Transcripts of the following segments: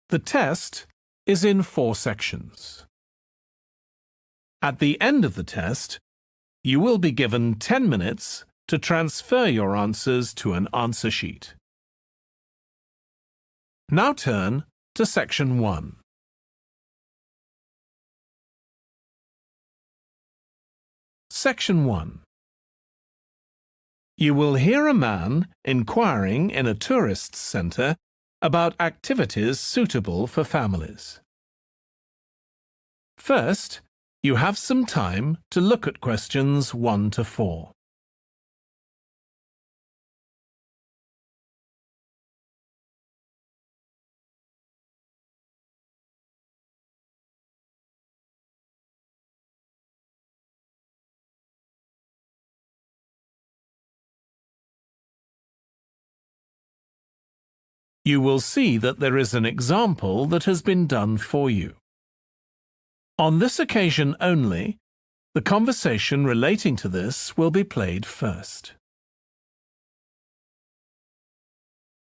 The test is in 4 sections. At the end of the test, you will be given 10 minutes to transfer your answers to an answer sheet. Now turn to Section 1. Section 1. You will hear a man inquiring in a tourist centre about activities suitable for families. First, you have some time to look at questions 1 to 4. You will see that there is an example that has been done for you. On this occasion only, the conversation relating to this will be played first.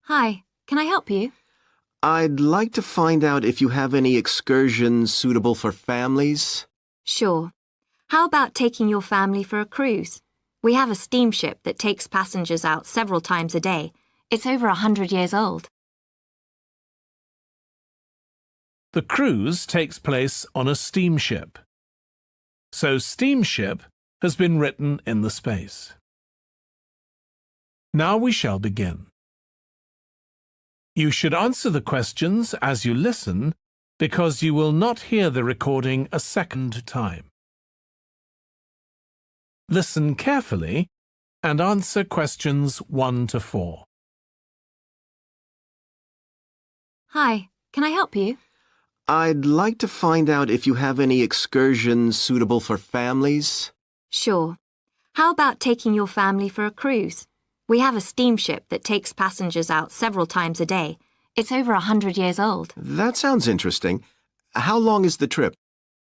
Hi, can I help you? I'd like to find out if you have any excursions suitable for families. Sure. How about taking your family for a cruise? We have a steamship that takes passengers out several times a day. It's over 100 years old. The cruise takes place on a steamship. So steamship has been written in the space. Now we shall begin. You should answer the questions as you listen because you will not hear the recording a second time. Listen carefully and answer questions 1 to 4. Hi, can I help you? I'd like to find out if you have any excursions suitable for families. Sure. How about taking your family for a cruise? We have a steamship that takes passengers out several times a day. It's over 100 years old. That sounds interesting. How long is the trip?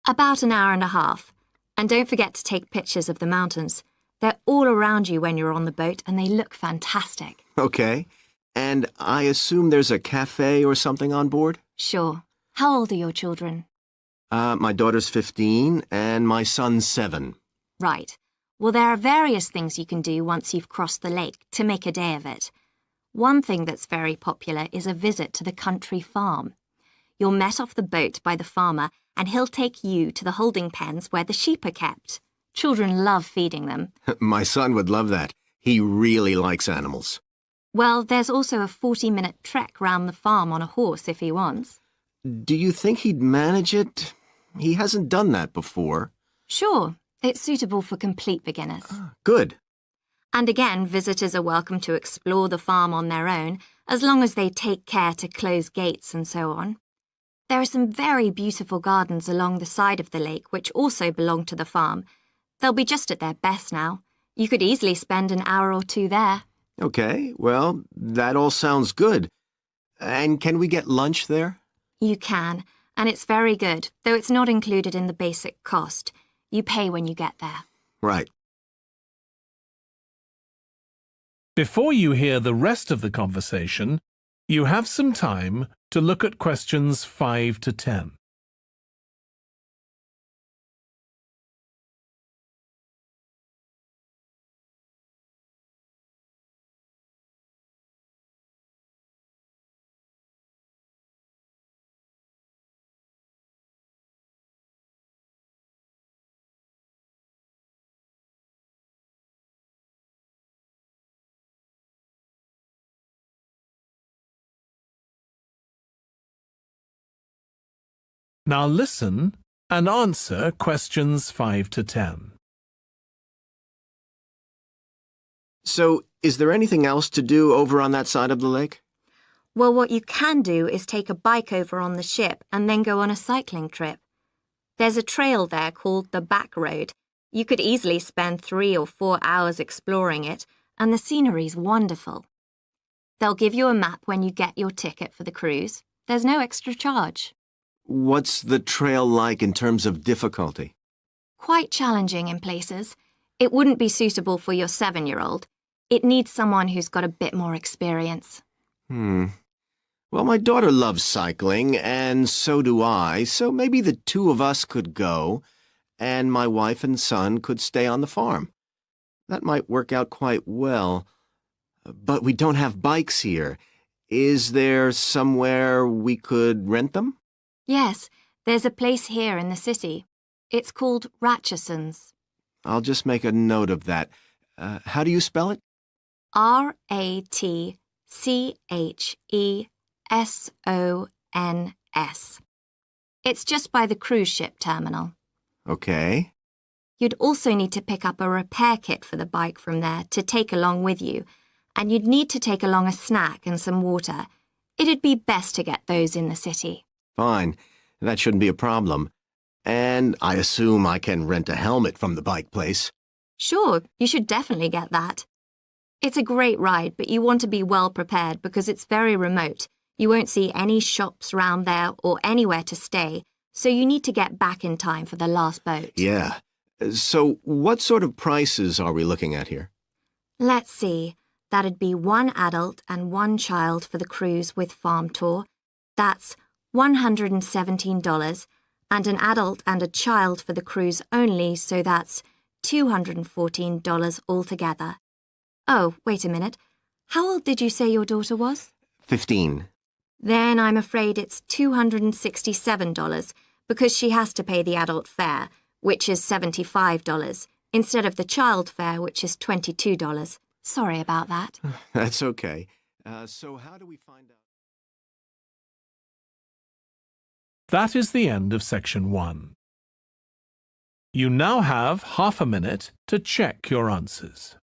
About an hour and a half. And don't forget to take pictures of the mountains. They're all around you when you're on the boat and they look fantastic. Okay. And I assume there's a cafe or something on board? Sure. How old are your children? My daughter's 15 and my son's 7. Right. Well, there are various things you can do once you've crossed the lake to make a day of it. One thing that's very popular is a visit to the country farm. You're met off the boat by the farmer and he'll take you to the holding pens where the sheep are kept. Children love feeding them. My son would love that. He really likes animals. Well, there's also a 40-minute trek round the farm on a horse if he wants. Do you think he'd manage it? He hasn't done that before. Sure. It's suitable for complete beginners. Good. And again, visitors are welcome to explore the farm on their own, as long as they take care to close gates and so on. There are some very beautiful gardens along the side of the lake which also belong to the farm. They'll be just at their best now. You could easily spend an hour or 2 there. Okay, well, that all sounds good. And can we get lunch there? You can, and it's very good, though it's not included in the basic cost. You pay when you get there. Right. Before you hear the rest of the conversation, you have some time to look at questions 5 to 10. Now listen and answer questions 5 to 10. So, is there anything else to do over on that side of the lake? Well, what you can do is take a bike over on the ship and then go on a cycling trip. There's a trail there called the Back Road. You could easily spend 3 or 4 hours exploring it, and the scenery's wonderful. They'll give you a map when you get your ticket for the cruise. There's no extra charge. What's the trail like in terms of difficulty? Quite challenging in places. It wouldn't be suitable for your 7-year-old. It needs someone who's got a bit more experience. Well, my daughter loves cycling, and so do I, so maybe the two of us could go, and my wife and son could stay on the farm. That might work out quite well. But we don't have bikes here. Is there somewhere we could rent them? Yes, there's a place here in the city. It's called Ratcheson's. I'll just make a note of that. How do you spell it? Ratchesons. It's just by the cruise ship terminal. Okay. You'd also need to pick up a repair kit for the bike from there to take along with you, and you'd need to take along a snack and some water. It'd be best to get those in the city. Fine. That shouldn't be a problem. And I assume I can rent a helmet from the bike place. Sure, you should definitely get that. It's a great ride, but you want to be well prepared because it's very remote. You won't see any shops round there or anywhere to stay, so you need to get back in time for the last boat. Yeah. So what sort of prices are we looking at here? Let's see. That'd be one adult and one child for the cruise with farm tour. That's $117, and an adult and a child for the cruise only, so that's $214 altogether. Oh, wait a minute. How old did you say your daughter was? 15. Then I'm afraid it's $267 because she has to pay the adult fare, which is $75, instead of the child fare, which is $22. Sorry about that. That's okay. So how do we find out? That is the end of section 1. You now have half a minute to check your answers.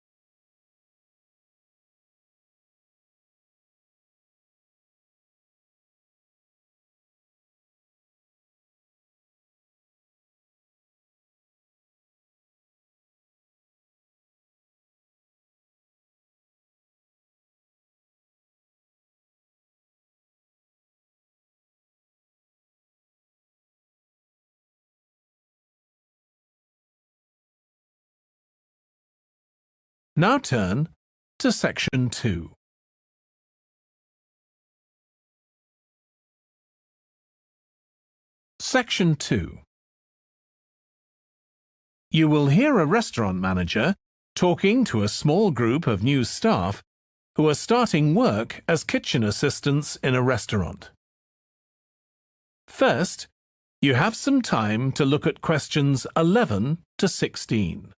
Now turn to section 2. Section 2. You will hear a restaurant manager talking to a small group of new staff who are starting work as kitchen assistants in a restaurant. First, you have some time to look at questions 11 to 16.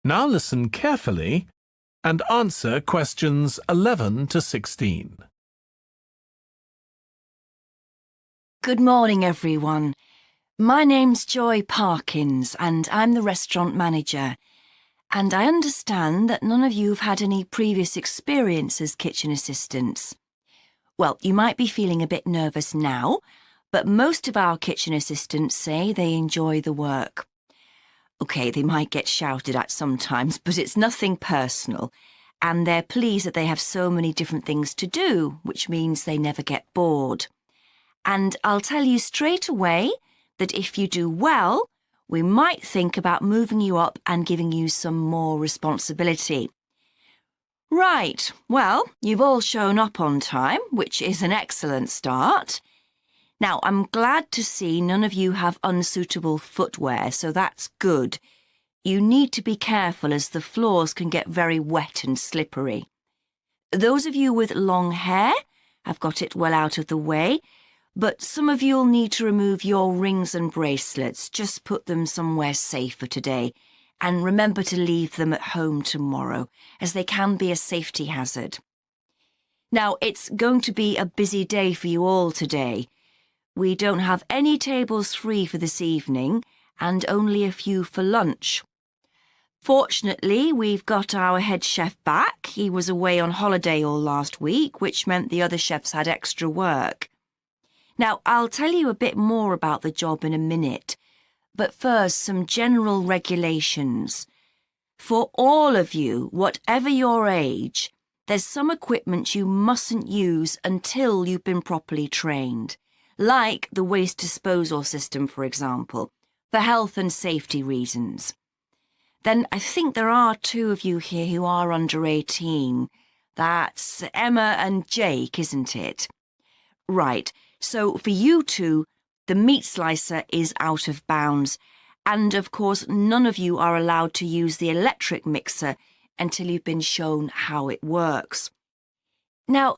Now listen carefully and answer questions 11 to 16. Good morning, everyone. My name's Joy Parkins, and I'm the restaurant manager. And I understand that none of you have had any previous experience as kitchen assistants. Well, you might be feeling a bit nervous now, but most of our kitchen assistants say they enjoy the work. OK, they might get shouted at sometimes, but it's nothing personal. And they're pleased that they have so many different things to do, which means they never get bored. And I'll tell you straight away that if you do well, we might think about moving you up and giving you some more responsibility. Right, well, you've all shown up on time, which is an excellent start. Now, I'm glad to see none of you have unsuitable footwear, so that's good. You need to be careful as the floors can get very wet and slippery. Those of you with long hair have got it well out of the way, but some of you'll need to remove your rings and bracelets. Just put them somewhere safer today, and remember to leave them at home tomorrow, as they can be a safety hazard. Now, it's going to be a busy day for you all today. We don't have any tables free for this evening, and only a few for lunch. Fortunately, we've got our head chef back. He was away on holiday all last week, which meant the other chefs had extra work. Now, I'll tell you a bit more about the job in a minute, but first, some general regulations. For all of you, whatever your age, there's some equipment you mustn't use until you've been properly trained, like the waste disposal system, for example, for health and safety reasons. Then I think there are 2 of you here who are under 18. That's Emma and Jake, isn't it? Right, so for you 2, the meat slicer is out of bounds, and of course none of you are allowed to use the electric mixer until you've been shown how it works. Now,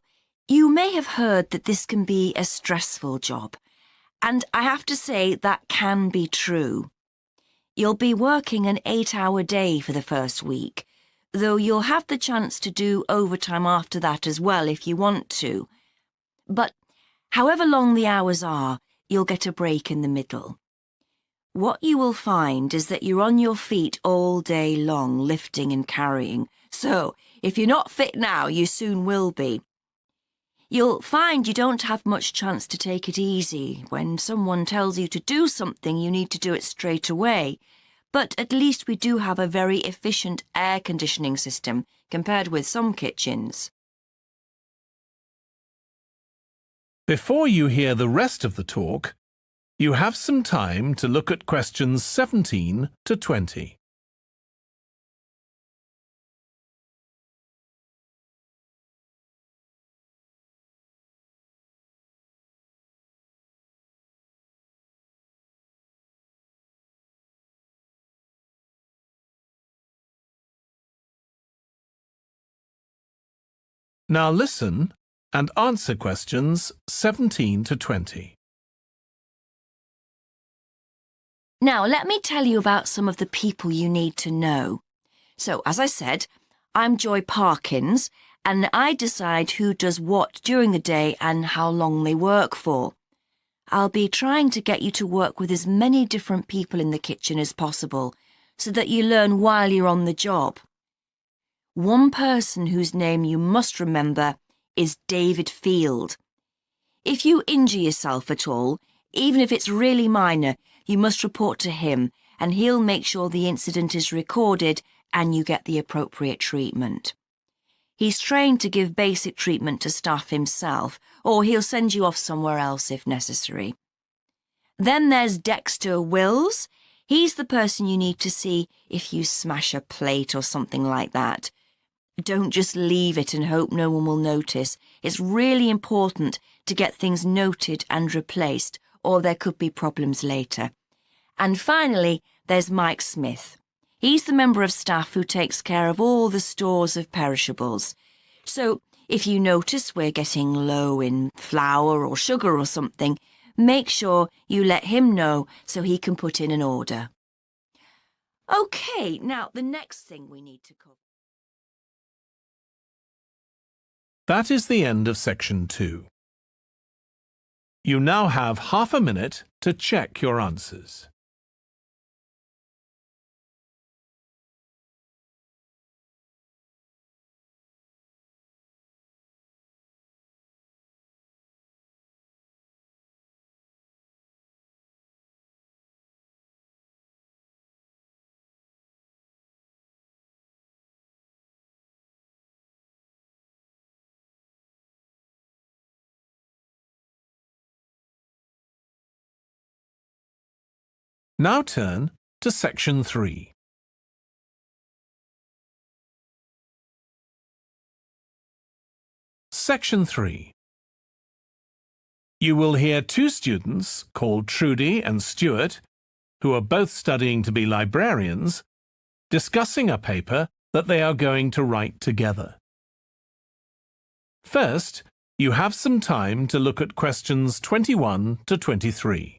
you may have heard that this can be a stressful job, and I have to say that can be true. You'll be working an 8-hour day for the first week, though you'll have the chance to do overtime after that as well if you want to. But however long the hours are, you'll get a break in the middle. What you will find is that you're on your feet all day long, lifting and carrying, so if you're not fit now, you soon will be. You'll find you don't have much chance to take it easy. When someone tells you to do something, you need to do it straight away. But at least we do have a very efficient air conditioning system compared with some kitchens. Before you hear the rest of the talk, you have some time to look at questions 17 to 20. Now listen and answer questions 17 to 20. Now, let me tell you about some of the people you need to know. So, as I said, I'm Joy Parkins, and I decide who does what during the day and how long they work for. I'll be trying to get you to work with as many different people in the kitchen as possible, so that you learn while you're on the job. One person whose name you must remember is David Field. If you injure yourself at all, even if it's really minor, you must report to him, and he'll make sure the incident is recorded and you get the appropriate treatment. He's trained to give basic treatment to staff himself, or he'll send you off somewhere else if necessary. Then there's Dexter Wills. He's the person you need to see if you smash a plate or something like that. Don't just leave it and hope no one will notice. It's really important to get things noted and replaced, or there could be problems later. And finally, there's Mike Smith. He's the member of staff who takes care of all the stores of perishables. So, if you notice we're getting low in flour or sugar or something, make sure you let him know so he can put in an order. OK, now the next thing we need to cover. That is the end of section 2. You now have half a minute to check your answers. Now turn to section 3. Section 3. You will hear 2 students called Trudy and Stuart, who are both studying to be librarians, discussing a paper that they are going to write together. First, you have some time to look at questions 21 to 23.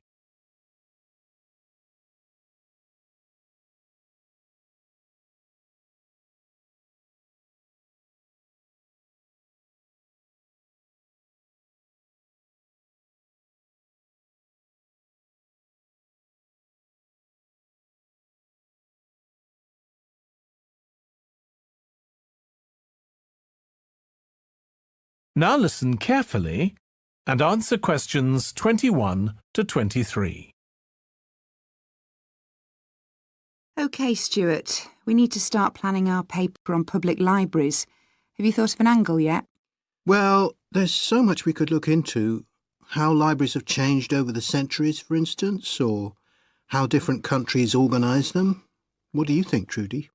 Now listen carefully and answer questions 21 to 23. OK, Stuart, we need to start planning our paper on public libraries. Have you thought of an angle yet? Well, there's so much we could look into. How libraries have changed over the centuries, for instance, or how different countries organise them. What do you think, Trudy?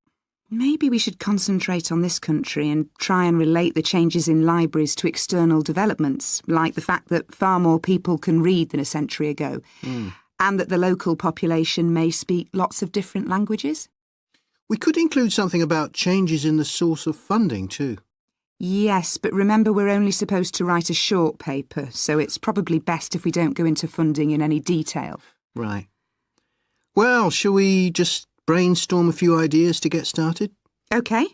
Maybe we should concentrate on this country and try and relate the changes in libraries to external developments, like the fact that far more people can read than a century ago, and that the local population may speak lots of different languages. We could include something about changes in the source of funding too. Yes, but remember we're only supposed to write a short paper, so it's probably best if we don't go into funding in any detail. Right. Well, shall we just brainstorm a few ideas to get started? OK.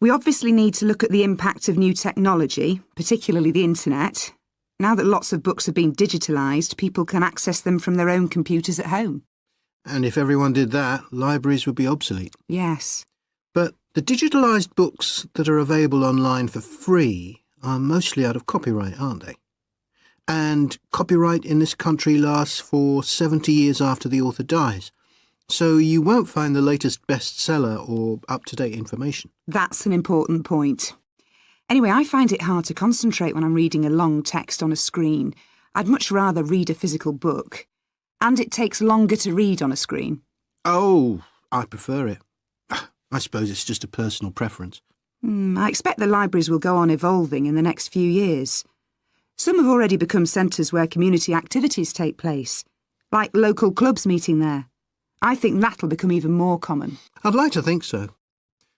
We obviously need to look at the impact of new technology, particularly the internet. Now that lots of books have been digitalised, people can access them from their own computers at home. And if everyone did that, libraries would be obsolete. Yes. But the digitalised books that are available online for free are mostly out of copyright, aren't they? And copyright in this country lasts for 70 years after the author dies. So you won't find the latest bestseller or up-to-date information. That's an important point. Anyway, I find it hard to concentrate when I'm reading a long text on a screen. I'd much rather read a physical book. And it takes longer to read on a screen. Oh, I prefer it. I suppose it's just a personal preference. I expect the libraries will go on evolving in the next few years. Some have already become centres where community activities take place, like local clubs meeting there. I think that'll become even more common. I'd like to think so.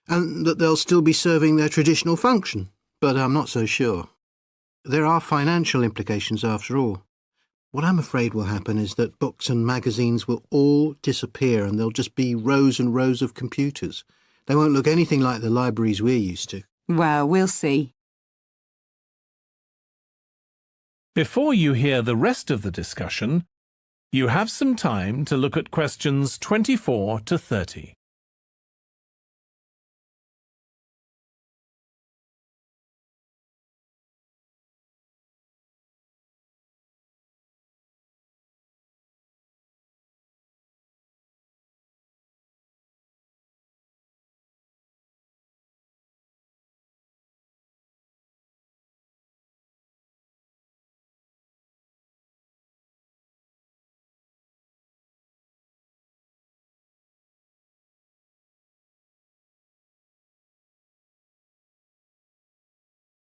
And that they'll still be serving their traditional function, but I'm not so sure. There are financial implications after all. What I'm afraid will happen is that books and magazines will all disappear and there'll just be rows and rows of computers. They won't look anything like the libraries we're used to. Well, we'll see. Before you hear the rest of the discussion, you have some time to look at questions 24 to 30.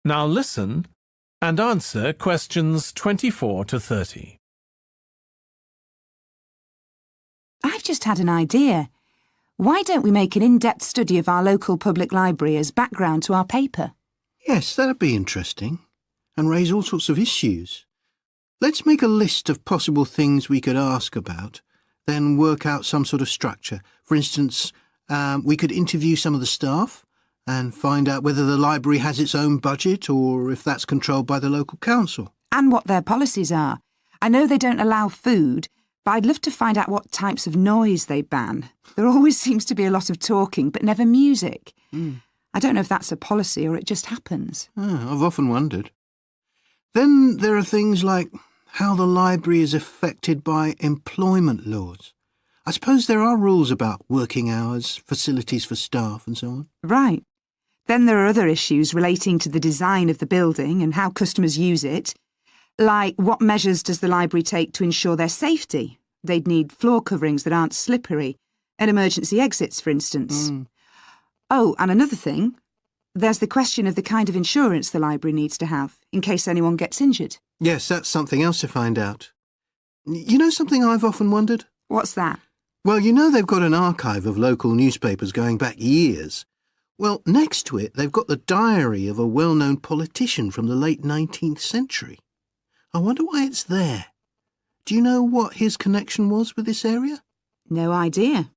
Now listen and answer questions 24 to 30. I've just had an idea. Why don't we make an in-depth study of our local public library as background to our paper? Yes, that'd be interesting. And raise all sorts of issues. Let's make a list of possible things we could ask about, then work out some sort of structure. For instance, we could interview some of the staff and find out whether the library has its own budget or if that's controlled by the local council. And what their policies are. I know they don't allow food, but I'd love to find out what types of noise they ban. There always seems to be a lot of talking, but never music. I don't know if that's a policy or it just happens. I've often wondered. Then there are things like how the library is affected by employment laws. I suppose there are rules about working hours, facilities for staff and so on. Right. Then there are other issues relating to the design of the building and how customers use it, like what measures does the library take to ensure their safety? They'd need floor coverings that aren't slippery, and emergency exits, for instance. Oh, and another thing, there's the question of the kind of insurance the library needs to have, in case anyone gets injured. Yes, that's something else to find out. You know something I've often wondered? What's that? Well, you know they've got an archive of local newspapers going back years. Well, next to it, they've got the diary of a well-known politician from the late 19th century. I wonder why it's there. Do you know what his connection was with this area? No idea.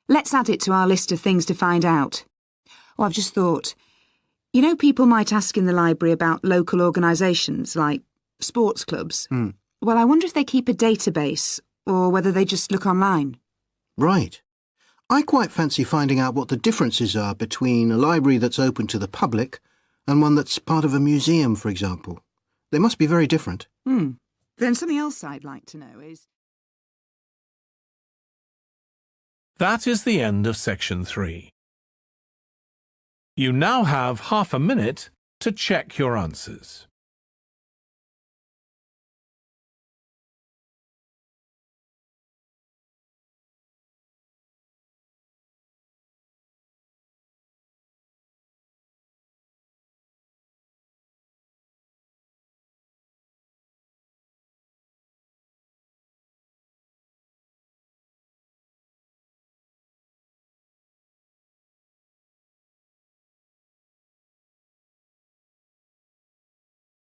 Let's add it to our list of things to find out. Oh, I've just thought. You know, people might ask in the library about local organisations, like sports clubs. Well, I wonder if they keep a database, or whether they just look online. Right. I quite fancy finding out what the differences are between a library that's open to the public and one that's part of a museum, for example? They must be very different. Then something else I'd like to know is... That is the end of section 3. You now have half a minute to check your answers.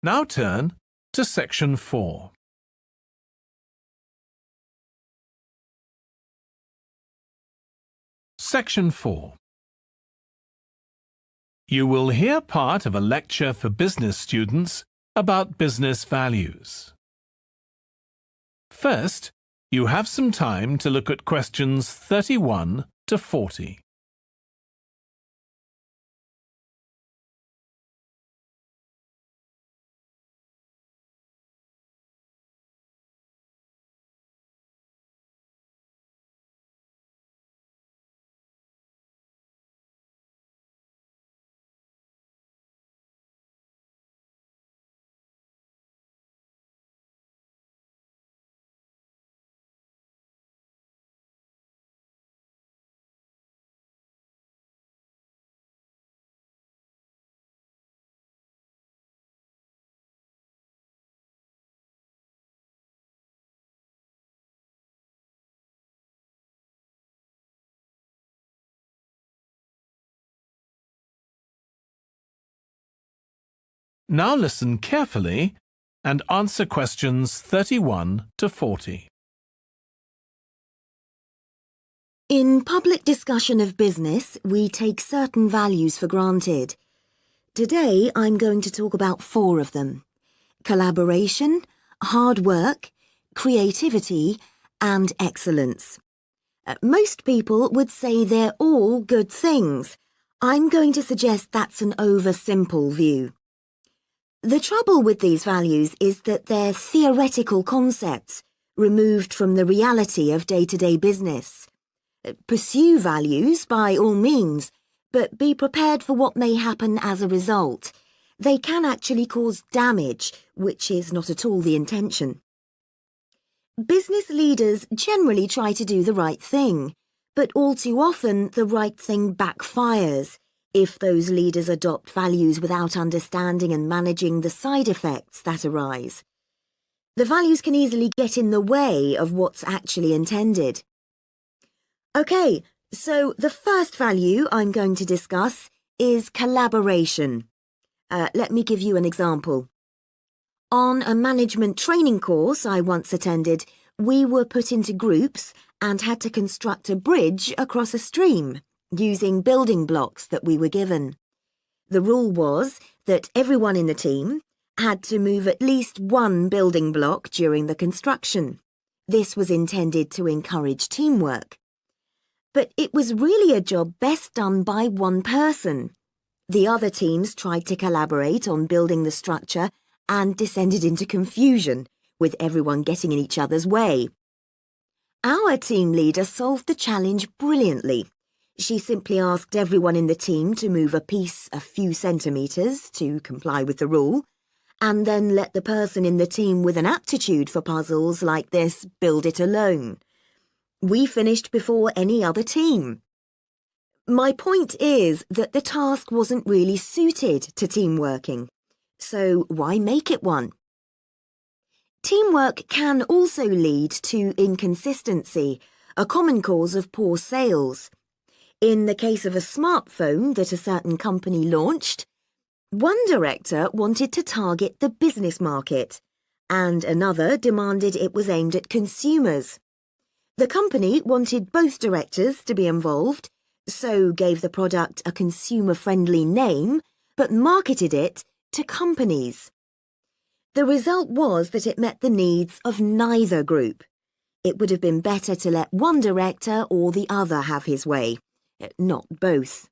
Now turn to section 4. Section 4. You will hear part of a lecture for business students about business values. First, you have some time to look at questions 31 to 40. Now listen carefully and answer questions 31 to 40. In public discussion of business, we take certain values for granted. Today, I'm going to talk about 4 of them: collaboration, hard work, creativity, and excellence. Most people would say they're all good things. I'm going to suggest that's an oversimple view. The trouble with these values is that they're theoretical concepts, removed from the reality of day-to-day business. Pursue values by all means, but be prepared for what may happen as a result. They can actually cause damage, which is not at all the intention. Business leaders generally try to do the right thing, but all too often the right thing backfires if those leaders adopt values without understanding and managing the side effects that arise. The values can easily get in the way of what's actually intended. Okay, so the first value I'm going to discuss is collaboration. Let me give you an example. On a management training course I once attended, we were put into groups and had to construct a bridge across a stream, using building blocks that we were given. The rule was that everyone in the team had to move at least one building block during the construction. This was intended to encourage teamwork. But it was really a job best done by one person. The other teams tried to collaborate on building the structure and descended into confusion, with everyone getting in each other's way. Our team leader solved the challenge brilliantly. She simply asked everyone in the team to move a piece a few centimetres to comply with the rule, and then let the person in the team with an aptitude for puzzles like this build it alone. We finished before any other team. My point is that the task wasn't really suited to team working, so why make it one? Teamwork can also lead to inconsistency, a common cause of poor sales. In the case of a smartphone that a certain company launched, one director wanted to target the business market, and another demanded it was aimed at consumers. The company wanted both directors to be involved, so gave the product a consumer-friendly name, but marketed it to companies. The result was that it met the needs of neither group. It would have been better to let one director or the other have his way, not both.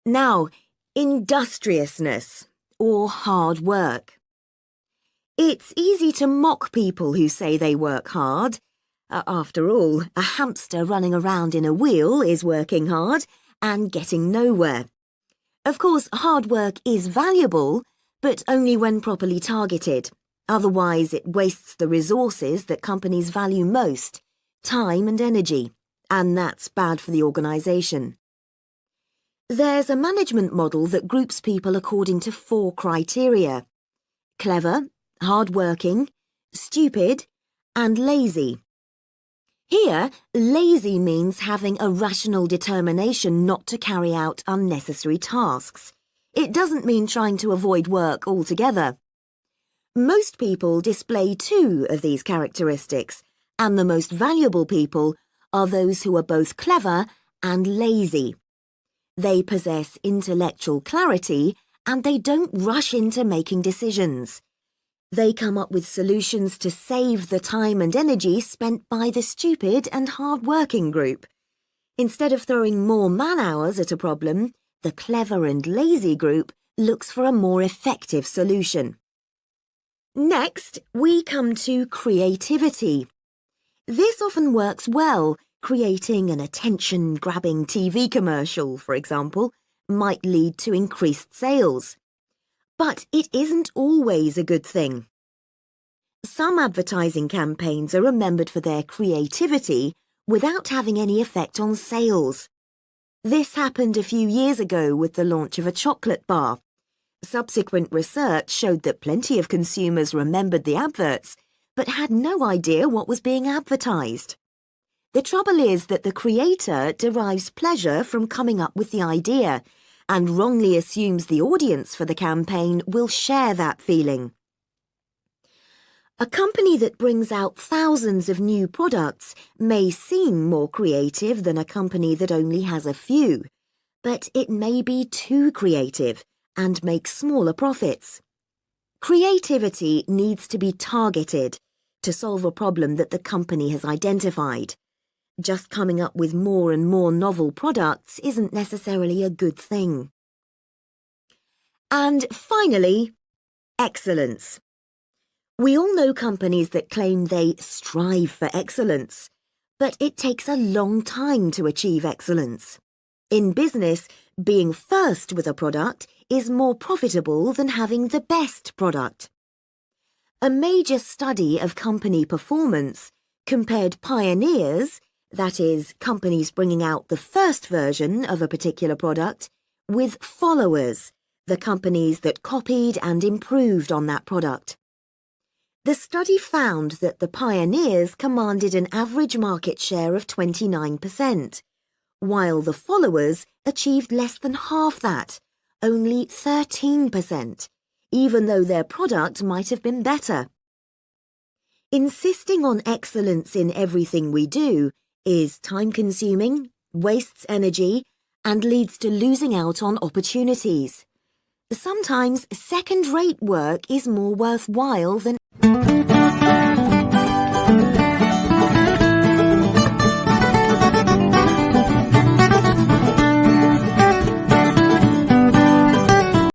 Now, industriousness, or hard work. It's easy to mock people who say they work hard. After all, a hamster running around in a wheel is working hard and getting nowhere. Of course, hard work is valuable, but only when properly targeted. Otherwise, it wastes the resources that companies value most, time and energy, and that's bad for the organisation. There's a management model that groups people according to 4 criteria: clever, hard-working, stupid, and lazy. Here, lazy means having a rational determination not to carry out unnecessary tasks. It doesn't mean trying to avoid work altogether. Most people display 2 of these characteristics, and the most valuable people are those who are both clever and lazy. They possess intellectual clarity and they don't rush into making decisions. They come up with solutions to save the time and energy spent by the stupid and hard-working group. Instead of throwing more man-hours at a problem, the clever and lazy group looks for a more effective solution. Next, we come to creativity. This often works well. Creating an attention-grabbing TV commercial, for example, might lead to increased sales. But it isn't always a good thing. Some advertising campaigns are remembered for their creativity without having any effect on sales. This happened a few years ago with the launch of a chocolate bar. Subsequent research showed that plenty of consumers remembered the adverts, but had no idea what was being advertised. The trouble is that the creator derives pleasure from coming up with the idea and wrongly assumes the audience for the campaign will share that feeling. A company that brings out thousands of new products may seem more creative than a company that only has a few, but it may be too creative and make smaller profits. Creativity needs to be targeted to solve a problem that the company has identified. Just coming up with more and more novel products isn't necessarily a good thing. And finally, excellence. We all know companies that claim they strive for excellence, but it takes a long time to achieve excellence. In business, being first with a product is more profitable than having the best product. A major study of company performance compared pioneers, that is, companies bringing out the first version of a particular product, with followers, the companies that copied and improved on that product. The study found that the pioneers commanded an average market share of 29%, while the followers achieved less than half that, only 13%, even though their product might have been better. Insisting on excellence in everything we do is time-consuming, wastes energy, and leads to losing out on opportunities. Sometimes second-rate work is more worthwhile than